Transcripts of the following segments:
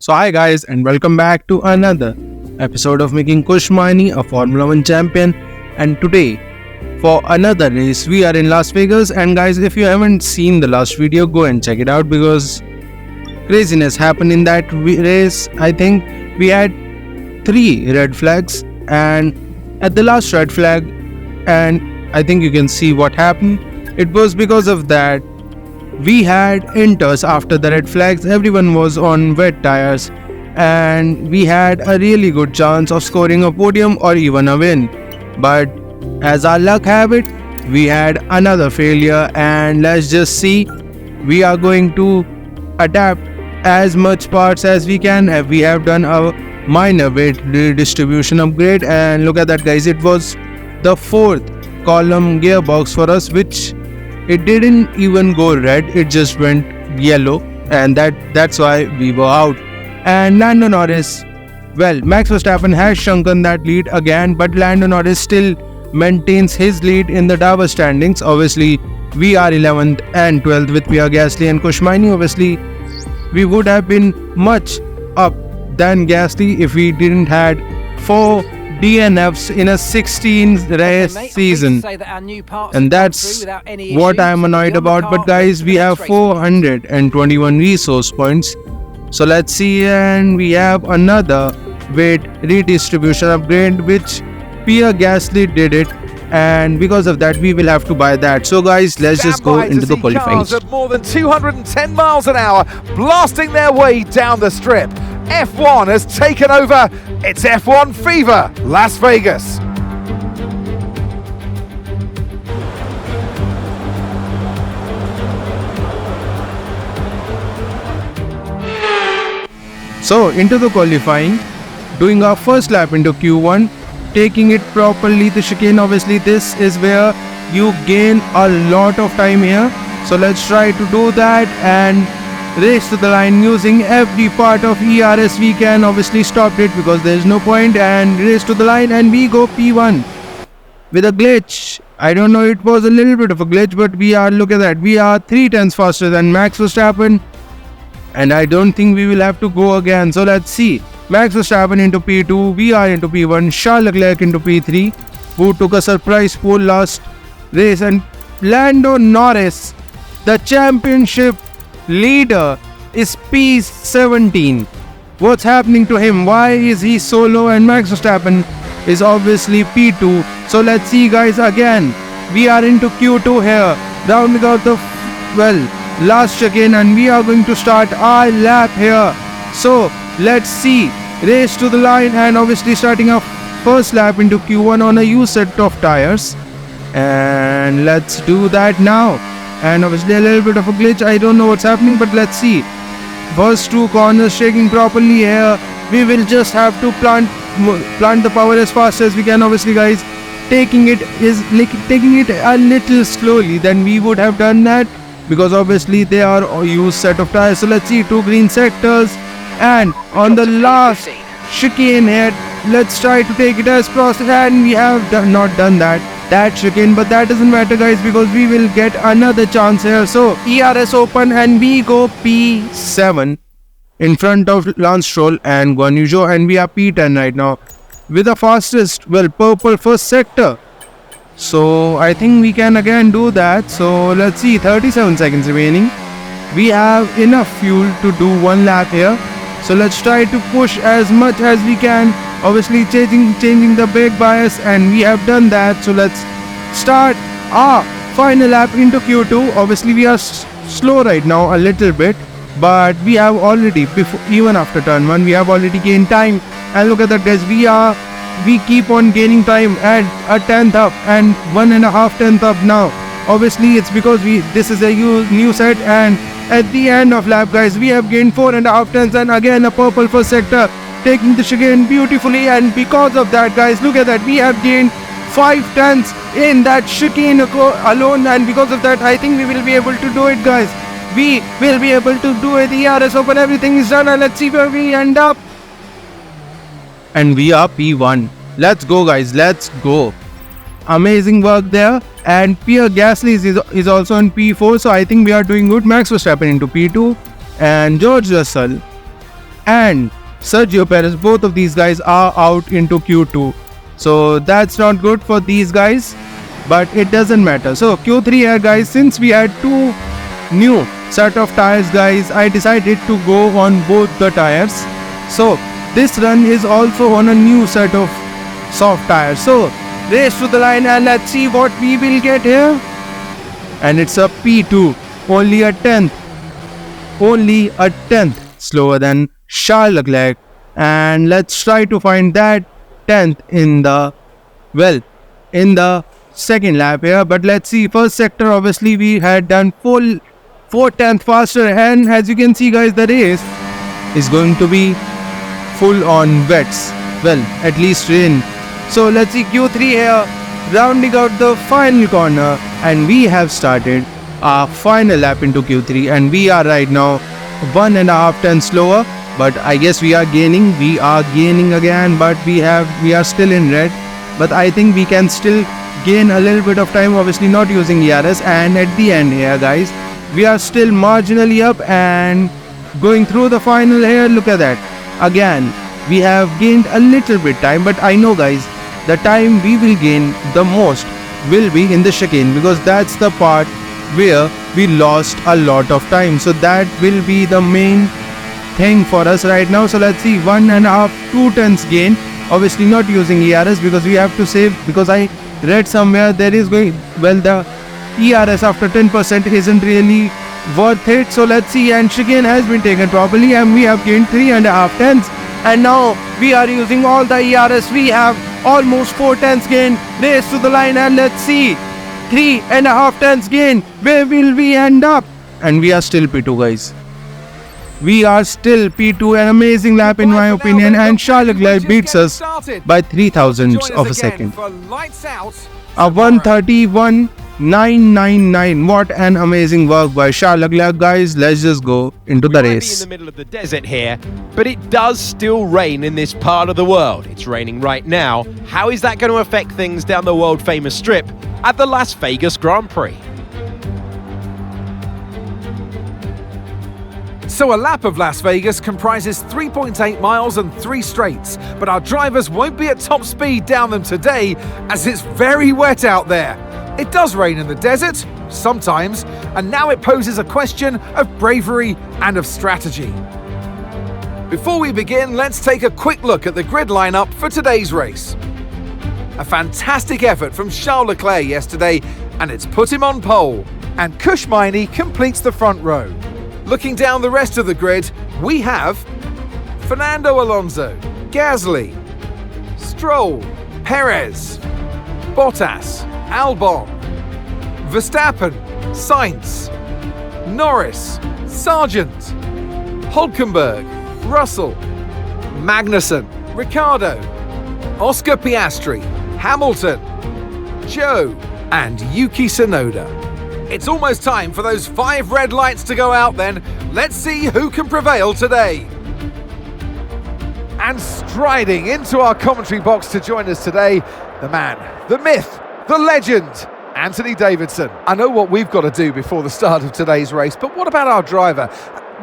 So hi guys and welcome back to another episode of making Kush Maini a Formula 1 champion, and today for another race we are in Las Vegas. And guys, if you haven't seen the last video, go and check it out because craziness happened in that race. I think we had 3 red flags, and at the last red flag, and I think you can see what happened. It was because of that we had inters after the red flags. Everyone was on wet tires and we had a really good chance of scoring a podium or even a win. But as our luck have it, we had another failure, and let's just see. We are going to adapt as much parts as we can. We have done a minor weight redistribution upgrade, and look at that guys, it was the 4th column gearbox for us, which it didn't even go red, it just went yellow, and that's why we were out. And Lando Norris, well, Max Verstappen has shrunken that lead again, but Lando Norris still maintains his lead in the driver standings. Obviously, we are 11th and 12th with Pierre Gasly and Kush Maini. Obviously, we would have been much up than Gasly if we didn't had 4 DNFs in a 16 race season, and that's what I'm annoyed about. But guys, we have 421 resource points, so let's see. And we have another weight redistribution upgrade which Pierre Gasly did it, and because of that we will have to buy that. So guys, let's just go into the qualifying. Cars at more than 210 miles an hour blasting their way down the strip. F1 has taken over. It's F1 Fever, Las Vegas. So into the qualifying, doing our first lap into Q1, taking it properly, the chicane. Obviously this is where you gain a lot of time here, so let's try to do that and race to the line using every part of ERS we can. Obviously stopped it because there is no point, and race to the line, and we go P1 with a glitch. I don't know, it was a little bit of a glitch, but we are, look at that, we are 3 tenths faster than Max Verstappen, and I don't think we will have to go again. So let's see. Max Verstappen into P2, we are into P1, Charles Leclerc into P3, who took a surprise pole last race, and Lando Norris, the championship leader, is P17. What's happening to him? Why is he so low? And Max Verstappen is obviously P2. So let's see guys, again we are into Q2 here, rounding out the last chicane, and we are going to start our lap here. So let's see, race to the line, and obviously starting our first lap into Q1 on a used set of tires, and let's do that now. And obviously a little bit of a glitch, I don't know what's happening, but let's see. First 2 corners shaking properly here. We will just have to plant the power as fast as we can. Obviously guys, taking it a little slowly than we would have done that, because obviously they are a used set of tires. So let's see, 2 green sectors, and on the last chicane here, let's try to take it as process, and we have not done that chicane, but that doesn't matter guys because we will get another chance here. So ERS open, and we go P7 in front of Lance Stroll and Guan Yu Zhou, and we are P10 right now with the fastest purple first sector. So I think we can again do that. So let's see, 37 seconds remaining. We have enough fuel to do 1 lap here, so let's try to push as much as we can. Obviously changing the brake bias, and we have done that. So let's start our final lap into Q2. Obviously we are slow right now a little bit, but we have already, even after turn 1, we have already gained time. And look at that guys, we keep on gaining time, and a 10th up and 1.5 tenth up now. Obviously it's because this is a new set, and at the end of lap guys, we have gained 4.5 tenths, and again a purple first sector, taking the chicane beautifully. And because of that guys, look at that, we have gained 5 tenths in that chicane alone, and because of that I think we will be able to do it guys. We will be able to do it. ERS open, everything is done, and let's see where we end up. And we are P1. Let's go guys, let's go. Amazing work there. And Pierre Gasly is also in P4, so I think we are doing good. Max Verstappen into P2, and George Russell and Sergio Perez. Both of these guys are out into Q2. So that's not good for these guys, but it doesn't matter. So Q3 here guys, since we had two new set of tires guys, I decided to go on both the tires. So this run is also on a new set of soft tires. So race to the line and let's see what we will get here. And it's a P2, only a tenth slower than Charles Leclerc. And let's try to find that 10th in the second lap here. But let's see, first sector obviously we had done full 4/10 faster, and as you can see guys, the race is going to be full on wets, at least rain. So let's see Q3 here, rounding out the final corner, and we have started our final lap into Q3, and we are right now 1.5 tenths slower. But I guess we are gaining again, but we are still in red. But I think we can still gain a little bit of time, obviously not using ERS. And at the end here guys, we are still marginally up and going through the final here. Look at that. Again, we have gained a little bit time, but I know guys, the time we will gain the most will be in the chicane, because that's the part where we lost a lot of time. So that will be the main thing for us right now. So let's see, 1.5-2 tenths gain, obviously not using ERS because we have to save, because I read somewhere there is going, the ERS after 10% isn't really worth it. So let's see, and chicane has been taken properly and we have gained 3.5 tenths, and now we are using all the ERS. We have almost 4 tenths gain. Race to the line and let's see, 3.5 tenths gain. Where will we end up? And we are still P2 guys. We are still P2, an amazing lap in my opinion, and Charles Leclerc beats us by 3,000ths of a second. A 1:31.999. What an amazing work by Charles Leclerc guys. Let's just go into the race. In the middle of the desert here, but it does still rain in this part of the world. It's raining right now. How is that going to affect things down the world famous strip at the Las Vegas Grand Prix? So a lap of Las Vegas comprises 3.8 miles and 3 straights, but our drivers won't be at top speed down them today as it's very wet out there. It does rain in the desert, sometimes, and now it poses a question of bravery and of strategy. Before we begin, let's take a quick look at the grid lineup for today's race. A fantastic effort from Charles Leclerc yesterday, and it's put him on pole. And Kush Maini completes the front row. Looking down the rest of the grid, we have Fernando Alonso, Gasly, Stroll, Perez, Bottas, Albon, Verstappen, Sainz, Norris, Sargent, Hulkenberg, Russell, Magnussen, Ricciardo, Oscar Piastri, Hamilton, Joe, and Yuki Tsunoda. It's almost time for those 5 red lights to go out then. Let's see who can prevail today. And striding into our commentary box to join us today, the man, the myth, the legend, Anthony Davidson. I know what we've got to do before the start of today's race, but what about our driver?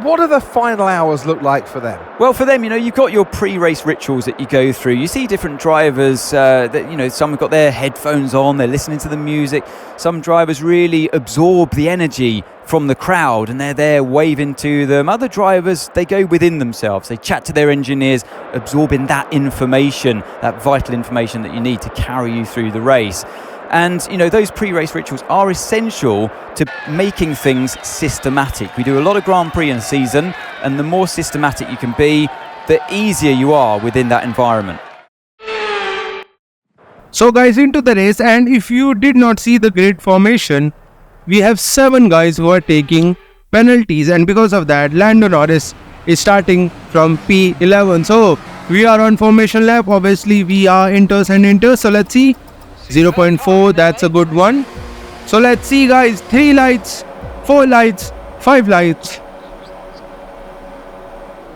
What do the final hours look like for them? Well, for them, you've got your pre-race rituals that you go through. You see different drivers that, some have got their headphones on, they're listening to the music. Some drivers really absorb the energy from the crowd and they're there waving to them. Other drivers, they go within themselves. They chat to their engineers, absorbing that information, that vital information that you need to carry you through the race. And, those pre-race rituals are essential to making things systematic. We do a lot of Grand Prix in a season, and the more systematic you can be, the easier you are within that environment. So guys, into the race, and if you did not see the grid formation, we have 7 guys who are taking penalties, and because of that, Lando Norris is starting from P11. So we are on formation lap. Obviously, we are inters and inters. So let's see. 0.4, that's a good one. So let's see guys, 3 lights, 4 lights, 5 lights.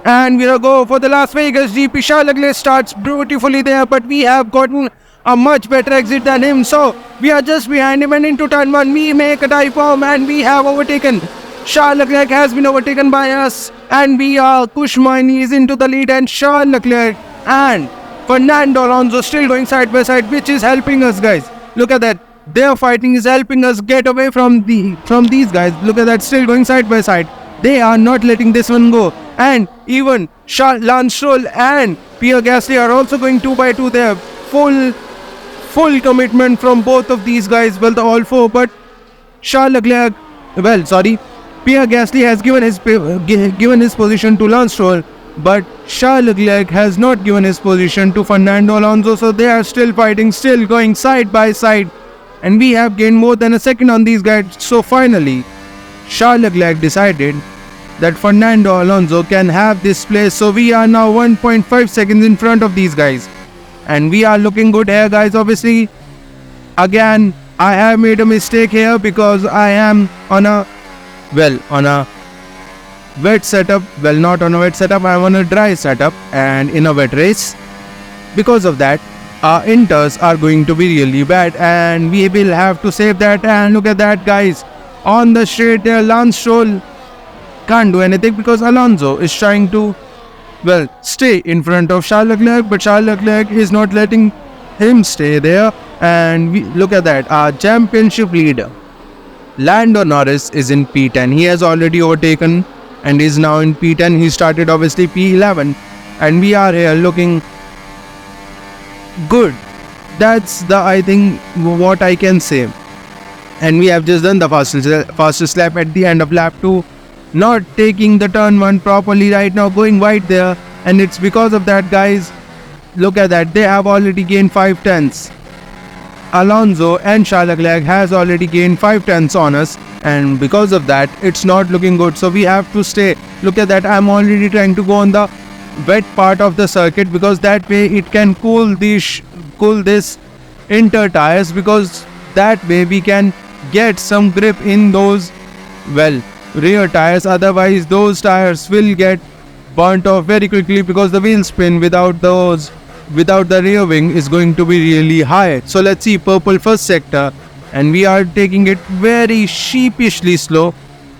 And we'll go for the Las Vegas GP. Charles Leclerc starts beautifully there, but we have gotten a much better exit than him. So we are just behind him, and into turn 1 we make a dive bomb and we have overtaken Charles Leclerc has been overtaken by us, and we are. Kush Maini is into the lead, and Charles Leclerc and Fernando Alonso still going side by side, which is helping us, guys. Look at that. Their fighting is helping us get away from these guys. Look at that, still going side by side. They are not letting this one go. And even Lance Stroll and Pierre Gasly are also going 2 by 2 there. Full commitment from both of these guys. Well, all four, but Pierre Gasly has given his position to Lance Stroll, but Charles Leclerc has not given his position to Fernando Alonso. So they are still fighting, still going side by side, and we have gained more than a second on these guys. So finally, Charles Leclerc decided that Fernando Alonso can have this place. So we are now 1.5 seconds in front of these guys, and we are looking good here, guys. Obviously, again, I have made a mistake here because I am on a wet setup. Well, not on a wet setup, I'm on a dry setup and in a wet race. Because of that, our inters are going to be really bad, and we will have to save that. And look at that, guys. On the straight there, Lance Stroll can't do anything because Alonso is trying to, stay in front of Charles Leclerc, but Charles Leclerc is not letting him stay there. And look at that, our championship leader, Lando Norris, is in P10. He has already overtaken and is now in P10. He started obviously P11, and we are here looking good. That's I think what I can say. And we have just done the fastest lap at the end of lap 2, not taking the turn 1 properly right now, going wide there, and it's because of that, guys. Look at that, they have already gained 5 tenths. Alonso and Charles Leclerc has already gained 5 tenths on us, and because of that, it's not looking good. So we have to stay. Look at that, I'm already trying to go on the wet part of the circuit, because that way it can cool this inter tires, because that way we can get some grip in those rear tires. Otherwise those tires will get burnt off very quickly, because the wheel spin without the rear wing is going to be really high. So let's see, purple first sector, and we are taking it very sheepishly slow,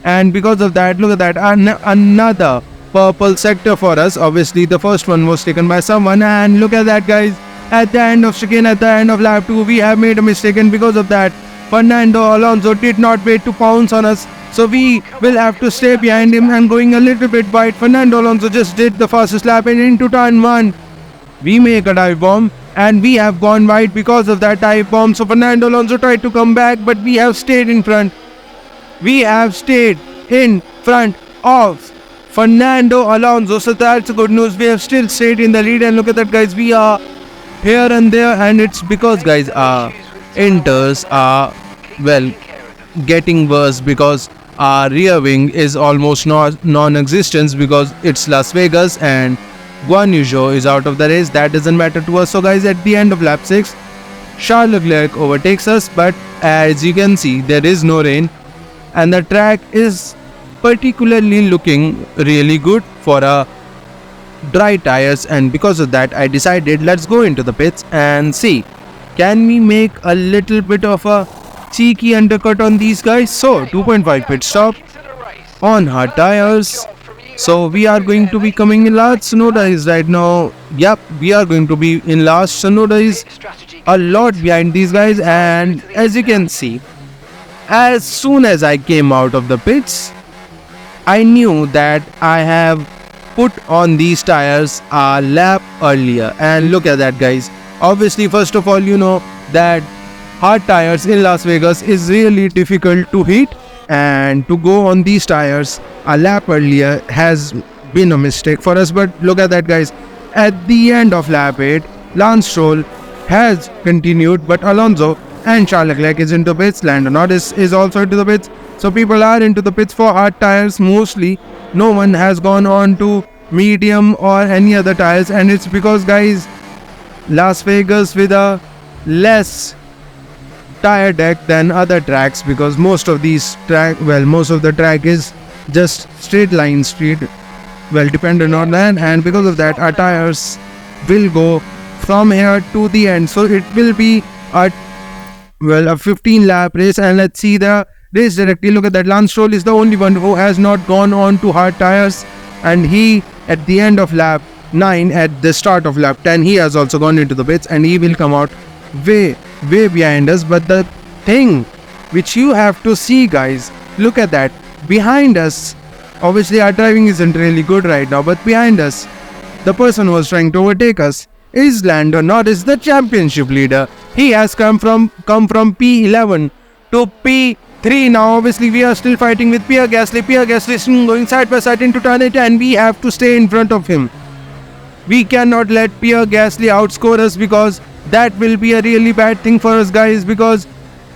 and because of that, look at that, another purple sector for us. Obviously the first one was taken by someone, and look at that, guys. At the end of chicane, at the end of lap 2, we have made a mistake, and because of that, Fernando Alonso did not wait to pounce on us. So we will have to stay behind him and going a little bit wide. Fernando Alonso just did the fastest lap, and into turn 1, we make a dive bomb, and we have gone wide because of that dive bomb. So Fernando Alonso tried to come back, but we have stayed in front. We have stayed in front of Fernando Alonso, so that's good news. We have still stayed in the lead, and look at that, guys. We are here and there, and it's because, guys, our inters are getting worse, because our rear wing is almost non-existent, because it's Las Vegas and Guan Yu Zhou is out of the race. That doesn't matter to us. So guys, at the end of lap 6, Charles Leclerc overtakes us, but as you can see, there is no rain, and the track is particularly looking really good for a dry tires, and because of that, I decided let's go into the pits and see, can we make a little bit of a cheeky undercut on these guys. So 2.5 pit stop on hard tires. So we are going to be coming in last. Sonoda is right now, yep, we are going to be in last. Sonoda is a lot behind these guys, and as you can see, as soon as I came out of the pits, I knew that I have put on these tires a lap earlier. And look at that, guys. Obviously, first of all, you know that hard tires in Las Vegas is really difficult to hit, and to go on these tires a lap earlier has been a mistake for us. But look at that, guys. At the end of lap 8, Lance Stroll has continued, but Alonso and Charles Leclerc is into pits. Lando Norris is also into the pits. So people are into the pits for hard tires mostly. No one has gone on to medium or any other tires, and it's because, guys, Las Vegas with a less tire deck than other tracks, because most of these most of the track is just straight line street, dependent on that, and because of that, our tires will go from here to the end. So it will be a 15 lap race, and let's see the race directly. Look at that. Lance Stroll is the only one who has not gone on to hard tires, and he at the end of lap 9, at the start of lap 10, he has also gone into the pits, and he will come out way behind us. But the thing which you have to see, guys, look at that. Behind us, obviously our driving isn't really good right now, but behind us, the person who was trying to overtake us is Lando Norris, the championship leader. He has come from P11 to P3 now. Obviously, we are still fighting with Pierre Gasly. Pierre Gasly is going side by side into turn 8, and we have to stay in front of him. We cannot let Pierre Gasly outscore us, because that will be a really bad thing for us, guys, because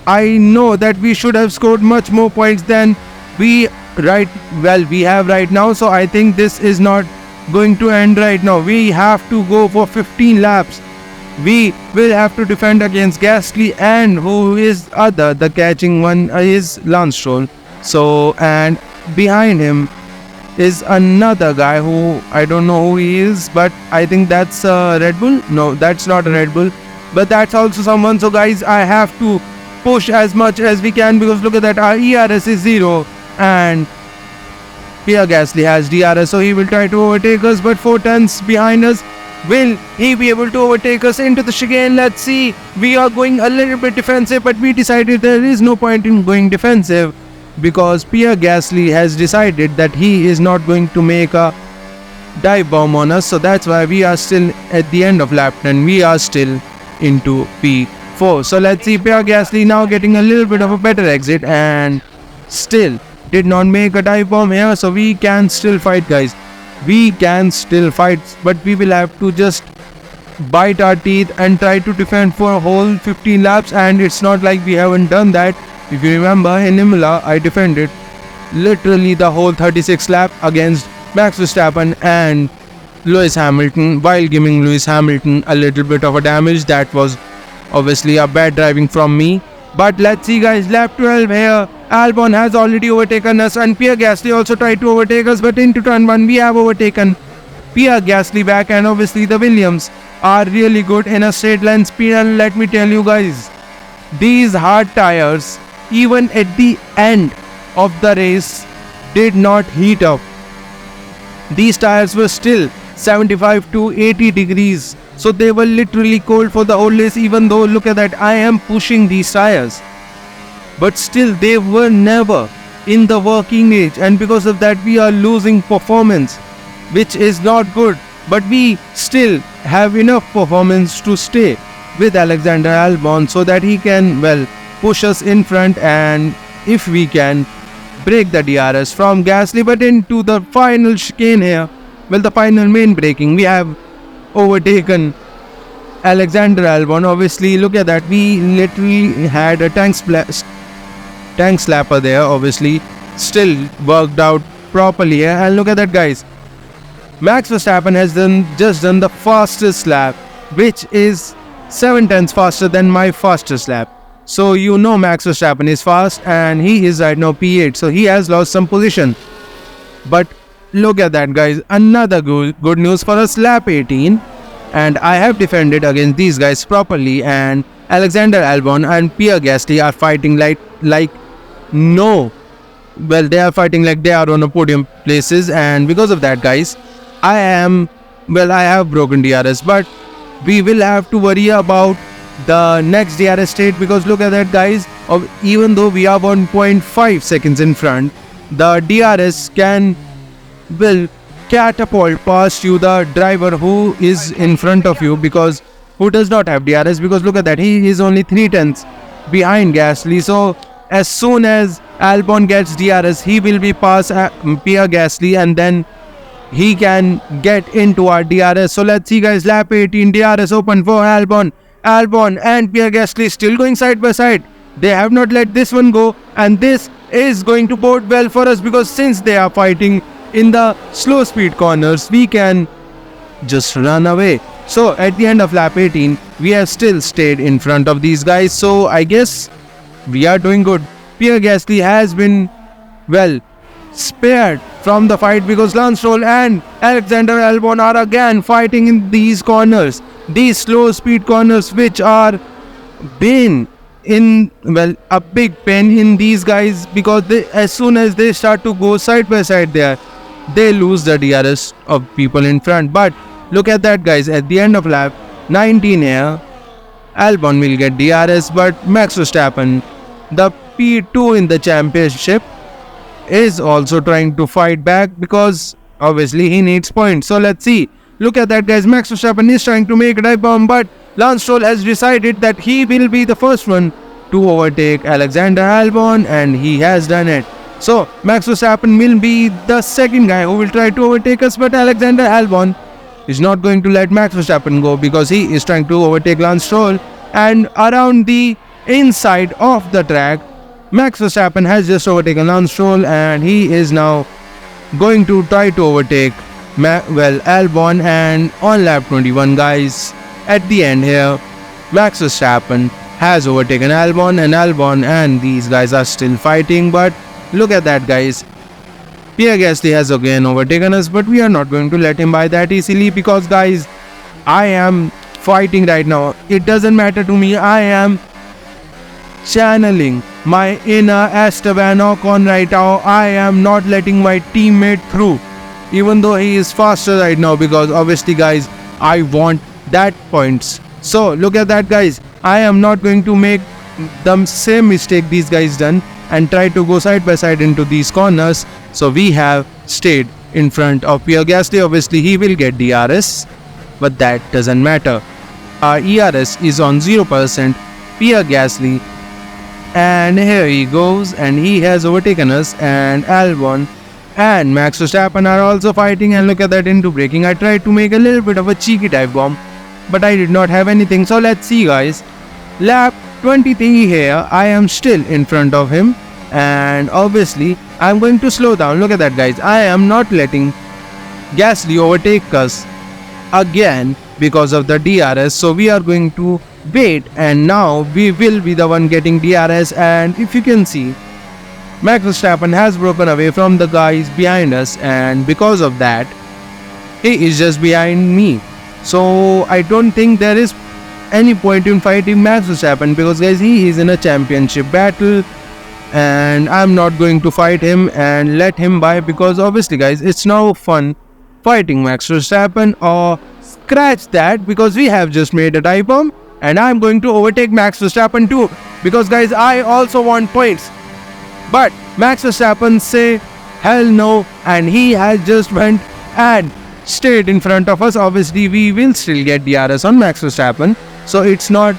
I know that we should have scored much more points than we have right now. So I think this is not going to end right now. We have to go for 15 laps. We will have to defend against Gasly, and who is the catching one is Lance Stroll. So, and behind him is another guy who I don't know who he is, but I think that's Red Bull. No, that's not a Red Bull, but that's also someone. So guys, I have to push as much as we can, because look at that, our ERS is 0 and Pierre Gasly has DRS, so he will try to overtake us, but 4 tenths behind us. Will he be able to overtake us into the chicane? Let's see. We are going a little bit defensive, but we decided there is no point in going defensive, because Pierre Gasly has decided that he is not going to make a dive bomb on us. So that's why we are still at the end of lap 10. We are still into P4. So let's see, Pierre Gasly now getting a little bit of a better exit, and still did not make a dive bomb here. So we can still fight, guys. We can still fight, but we will have to just bite our teeth and try to defend for a whole 15 laps. And it's not like we haven't done that. If you remember, in Imola, I defended literally the whole 36 lap against Max Verstappen and Lewis Hamilton, while giving Lewis Hamilton a little bit of a damage. That was obviously a bad driving from me. But let's see, guys, lap 12 here. Albon has already overtaken us, and Pierre Gasly also tried to overtake us, but into turn 1 we have overtaken Pierre Gasly back. And obviously the Williams are really good in a straight line speed, and let me tell you guys, these hard tires, even at the end of the race, did not heat up. These tires were still 75 to 80 degrees, so they were literally cold for the whole race. Even though, look at that, I am pushing these tires, but still they were never in the working age, and because of that we are losing performance, which is not good. But we still have enough performance to stay with Alexander Albon, so that he can, well, push us in front, and if we can break the DRS from Gasly. But into the final chicane here, well, the final main braking, we have overtaken Alexander Albon. Obviously, look at that, we literally had a tank slapper there. Obviously still worked out properly here. And look at that, guys, Max Verstappen has just done the fastest lap, which is 7 tenths faster than my fastest lap. So you know Max Verstappen is fast, and he is right now P8, so he has lost some position. But look at that, guys, another good news for us, lap 18, and I have defended against these guys properly, and Alexander Albon and Pierre Gasly are fighting like they are fighting like they are on a podium places. And because of that, guys, I have broken DRS, but we will have to worry about the next DRS state, because look at that, guys, even though we are 1.5 seconds in front, the DRS will catapult past you, the driver who is in front of you, because who does not have DRS, because look at that, he is only 3 tenths behind Gasly. So as soon as Albon gets DRS, he will be past Pierre Gasly, and then he can get into our DRS. So let's see, guys, lap 18, DRS open for Albon and Pierre Gasly still going side by side. They have not let this one go, and this is going to bode well for us, because since they are fighting in the slow speed corners, we can just run away. So at the end of lap 18, we have still stayed in front of these guys, so I guess we are doing good. Pierre Gasly has been, well, spared from the fight, because Lance Stroll and Alexander Albon are again fighting in these corners, these slow speed corners, which are bane a big pen in these guys, because as soon as they start to go side by side there, they lose the DRS of people in front. But look at that, guys, at the end of lap 19 here, Albon will get DRS, but Max Verstappen, the P2 in the championship, is also trying to fight back because obviously he needs points. So let's see. Look at that, guys. Max Verstappen is trying to make a dive bomb, but Lance Stroll has decided that he will be the first one to overtake Alexander Albon, and he has done it. So Max Verstappen will be the second guy who will try to overtake us, but Alexander Albon is not going to let Max Verstappen go because he is trying to overtake Lance Stroll. And around the inside of the track, Max Verstappen has just overtaken Lance Stroll, and he is now going to try to overtake Albon. And on lap 21, guys, at the end here, Max Verstappen has overtaken Albon, and these guys are still fighting. But look at that, guys. Pierre Gasly has again overtaken us, but we are not going to let him by that easily because, guys, I am fighting right now. It doesn't matter to me. I am channeling my inner Esteban Ocon right now. I am not letting my teammate through, even though he is faster right now, because obviously, guys, I want that points. So look at that, guys. I am not going to make the same mistake these guys done and try to go side by side into these corners. So we have stayed in front of Pierre Gasly. Obviously he will get DRS, but that doesn't matter. Our ERS is on 0%. Pierre Gasly, and here he goes, and he has overtaken us, and Albon and Max Verstappen are also fighting. And look at that, into braking. I tried to make a little bit of a cheeky dive bomb, but I did not have anything. So let's see, guys. Lap 23 here, I am still in front of him, and obviously I'm going to slow down. Look at that, guys. I am not letting Gasly overtake us again because of the DRS. So we are going to wait, and now we will be the one getting DRS. And if you can see, Max Verstappen has broken away from the guys behind us, and because of that, he is just behind me. So I don't think there is any point in fighting Max Verstappen because, guys, he is in a championship battle, and I'm not going to fight him and let him by because obviously, guys, it's now fun fighting Max Verstappen. Or scratch that, because we have just made a dive bomb, and I'm going to overtake Max Verstappen too because, guys, I also want points. But Max Verstappen say hell no, and he has just went and stayed in front of us. Obviously we will still get DRS on Max Verstappen, so it's not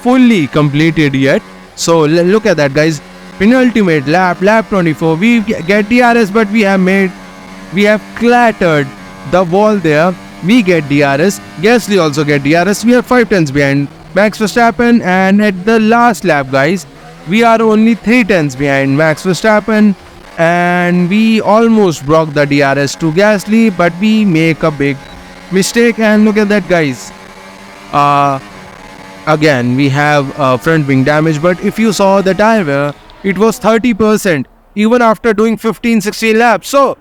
fully completed yet. So look at that, guys. Penultimate lap 24, we get DRS, but we have clattered the wall there. We get DRS. Gasly also get DRS. We are 5 tenths behind Max Verstappen, and at the last lap, guys, we are only 3 tenths behind Max Verstappen, and we almost broke the DRS to Gasly, but we make a big mistake. And look at that, guys. Again, we have front wing damage, but if you saw the tire wear, it was 30% even after doing 15-16 laps. So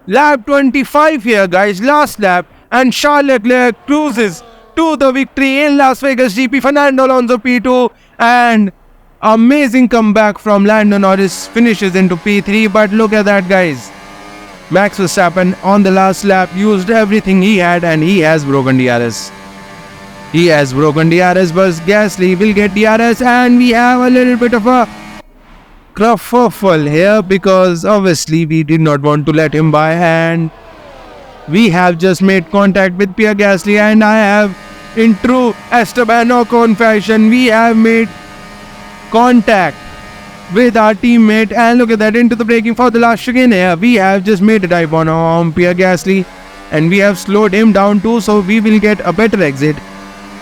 lap 25 here, guys, last lap, and Charles Leclerc cruises to the victory in Las Vegas GP. Fernando Alonso P2, and amazing comeback from Lando Norris finishes into P3. But look at that, guys. Max Verstappen on the last lap used everything he had, and he has broken DRS. He has broken DRS, but Gasly will get DRS, and we have a little bit of a kerfuffle here because obviously we did not want to let him by, and we have just made contact with Pierre Gasly, and I have, in true Esteban Ocon fashion, we have made contact with our teammate. And look at that, into the braking for the last chicane here. We have just made a dive on Pierre Gasly, and we have slowed him down too, so we will get a better exit,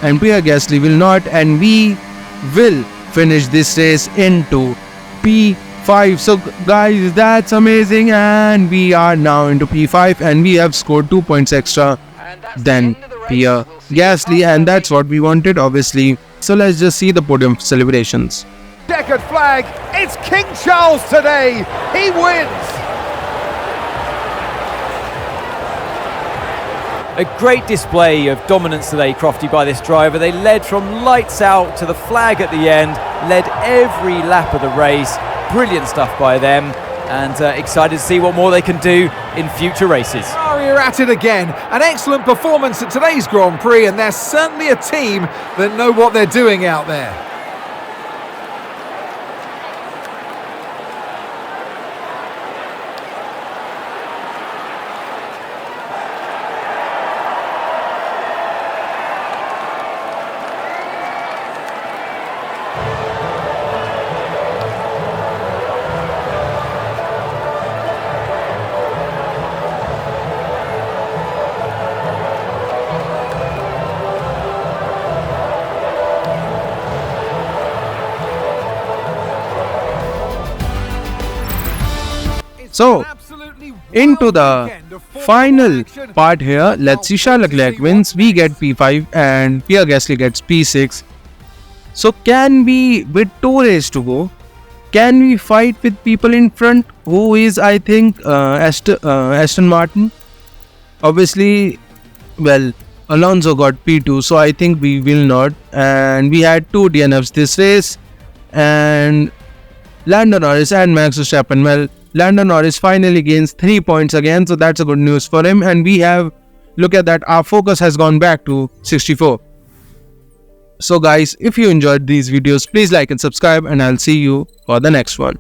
and Pierre Gasly will not, and we will finish this race into P5. So guys, that's amazing, and we are now into P5, and we have scored 2 points extra than Pierre Gasly, and that's what we wanted, obviously. So let's just see the podium celebrations. Checkered flag, it's King Charles today, he wins! A great display of dominance today, Crofty, by this driver. They led from lights out to the flag at the end, led every lap of the race. Brilliant stuff by them, and excited to see what more they can do in future races. Ferrari are at it again. An excellent performance at today's Grand Prix, and they're certainly a team that know what they're doing out there. So, into the final part here, let's see. Charles Leclerc wins, we get P5 and Pierre Gasly gets P6. So can we, with 2 races to go, can we fight with people in front, who is, I think, Aston Martin? Obviously, well, Alonso got P2, so I think we will not. And we had 2 DNFs this race, and Lando Norris and Max Verstappen, well, Lando Norris finally gains 3 points again, so that's a good news for him. And we have, look at that, our focus has gone back to 64. So guys, if you enjoyed these videos, please like and subscribe, and I'll see you for the next one.